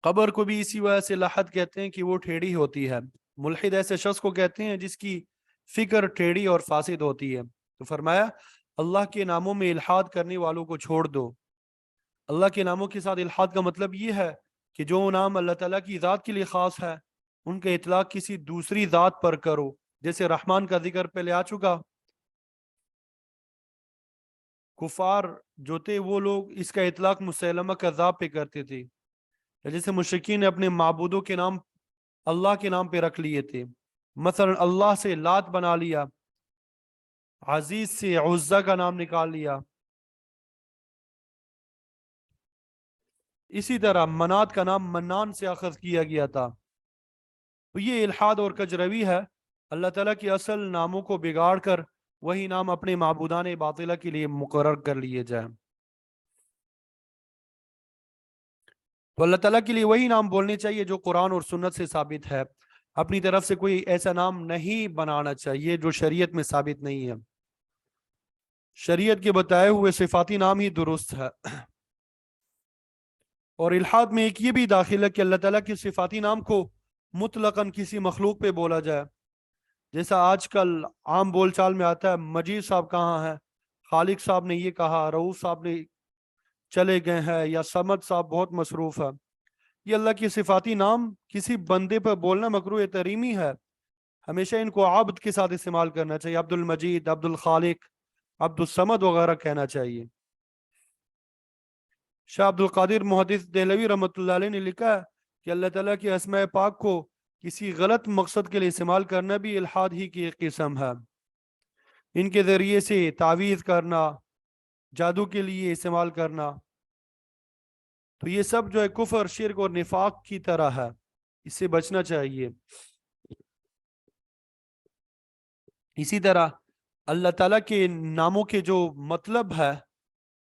قبر کو بھی اسی وجہ سے لحد کہتے ہیں کہ وہ ٹھیڑی ہوتی ہے۔ ملحد ایسے شخص کو کہتے ہیں جس کی فکر ٹھیڑی اور فاسد ہوتی ہے۔ تو فرمایا اللہ کے ناموں میں الحاد کرنے والوں کو چھوڑ دو۔ اللہ کے ناموں کے ساتھ الحاد کا مطلب یہ ہے کہ جو نام اللہ تعالیٰ کی ذات کے لیے خاص ہے ان کا اطلاق کسی دوسری ذات پر کرو، جیسے رحمان کا ذکر پہلے آ چکا۔ کفار جو تھے وہ لوگ اس کا اطلاق مسیلمہ کذاب پہ کرتے تھے، جیسے مشرکین نے اپنے معبودوں کے نام اللہ کے نام پہ رکھ لیے تھے۔ مثلا اللہ سے لات بنا لیا، عزیز سے عزہ کا نام نکال لیا، اسی طرح منات کا نام منان سے اخذ کیا گیا تھا۔ تو یہ الحاد اور کجروی ہے، اللہ تعالیٰ کے اصل ناموں کو بگاڑ کر وہی نام اپنے معبودان باطلہ کے لیے مقرر کر لیے جائیں۔ تو اللہ تعالیٰ کے لیے وہی نام بولنے چاہیے جو قرآن اور سنت سے ثابت ہے، اپنی طرف سے کوئی ایسا نام نہیں بنانا چاہیے جو شریعت میں ثابت نہیں ہے۔ شریعت کے بتائے ہوئے صفاتی نام ہی درست ہے۔ اور الحاد میں ایک یہ بھی داخل ہے کہ اللہ تعالیٰ کی صفاتی نام کو مطلقاً کسی مخلوق پہ بولا جائے، جیسا آج کل عام بول چال میں آتا ہے مجید صاحب کہاں ہے، خالق صاحب نے یہ کہا، رؤوف صاحب نے چلے گئے ہیں، یا سمد صاحب بہت مصروف ہے۔ یہ اللہ کی صفاتی نام کسی بندے پر بولنا مکروہ تحریمی ہے۔ ہمیشہ ان کو عبد کے ساتھ استعمال کرنا چاہیے، عبد المجید، عبد الخالق، عبد الصمد وغیرہ کہنا چاہیے۔ شاہ عبد القادر محدث دہلوی رحمۃ اللہ علیہ نے لکھا ہے کہ اللہ تعالیٰ کی اسماء پاک کو کسی غلط مقصد کے لیے استعمال کرنا بھی الحاد ہی کی ایک قسم ہے۔ ان کے ذریعے سے تعویذ کرنا، جادو کے لیے استعمال کرنا، تو یہ سب جو ہے کفر، شرک اور نفاق کی طرح ہے، اس سے بچنا چاہیے۔ اسی طرح اللہ تعالیٰ کے ناموں کے جو مطلب ہے،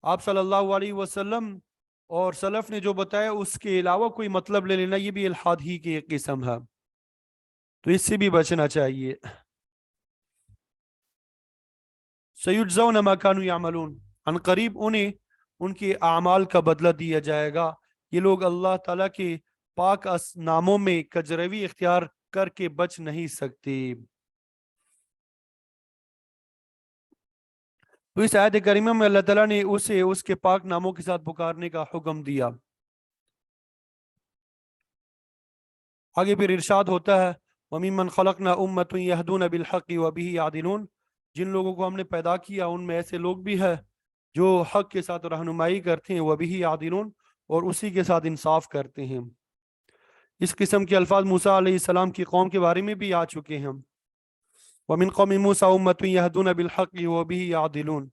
آپ صلی اللہ علیہ وسلم اور سلف نے جو بتایا اس کے علاوہ کوئی مطلب لے لینا، یہ بھی الحاد ہی کی ایک قسم ہے، تو اس سے بھی بچنا چاہیے۔ سَيُجْزَوْنَ مَا كَانُوا يَعْمَلُونَ، ان قریب انہیں ان کے اعمال کا بدلہ دیا جائے گا۔ یہ لوگ اللہ تعالیٰ کے پاک ناموں میں کجروی اختیار کر کے بچ نہیں سکتے۔ تو اس آیت کریمہ میں اللہ تعالیٰ نے اسے اس کے پاک ناموں کے ساتھ پکارنے کا حکم دیا۔ آگے پھر ارشاد ہوتا ہے وَمِمَّنْ خَلَقْنَا أُمَّةٌ يَهْدُونَ بِالْحَقِّ وَبِهِ يَعْدِلُونَ، جن لوگوں کو ہم نے پیدا کیا ان میں ایسے لوگ بھی ہیں جو حق کے ساتھ رہنمائی کرتے ہیں، وَبِهِ يَعْدِلُونَ، اور اسی کے ساتھ انصاف کرتے ہیں۔ اس قسم کے الفاظ موسیٰ علیہ السلام کی قوم کے بارے میں بھی آ چکے ہیں۔ وَمِنْ قَوْمِ مُوسَىٰ أُمَّةٌ يَهْدُونَ بِالْحَقِّ وَبِهِ يَعْدِلُونَ۔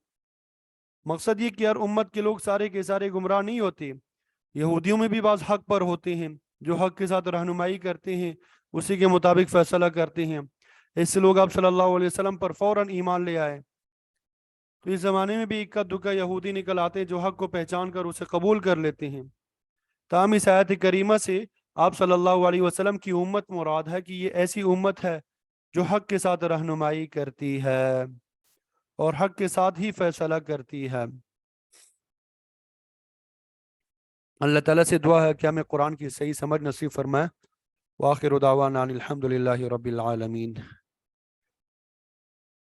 مقصد یہ کہ ہر امت کے لوگ سارے کے سارے گمراہ نہیں ہوتے، یہودیوں میں بھی بعض حق پر ہوتے ہیں جو حق کے ساتھ رہنمائی کرتے ہیں، اسی کے مطابق فیصلہ کرتے ہیں۔ اس سے لوگ آپ صلی اللہ علیہ وسلم پر فوراً ایمان لے آئے۔ تو اس زمانے میں بھی اکا دکا یہودی نکل آتے جو حق کو پہچان کر اسے قبول کر لیتے ہیں۔ تاہم اس آیت کریمہ سے آپ صلی اللہ علیہ وسلم کی امت مراد ہے کہ یہ ایسی امت ہے جو حق کے ساتھ رہنمائی کرتی ہے اور حق کے ساتھ ہی فیصلہ کرتی ہے۔ اللہ تعالیٰ سے دعا ہے کہ ہمیں قرآن کی صحیح سمجھ نصیب فرمائے۔ وآخر دعوانا ان الحمد للہ رب العالمین۔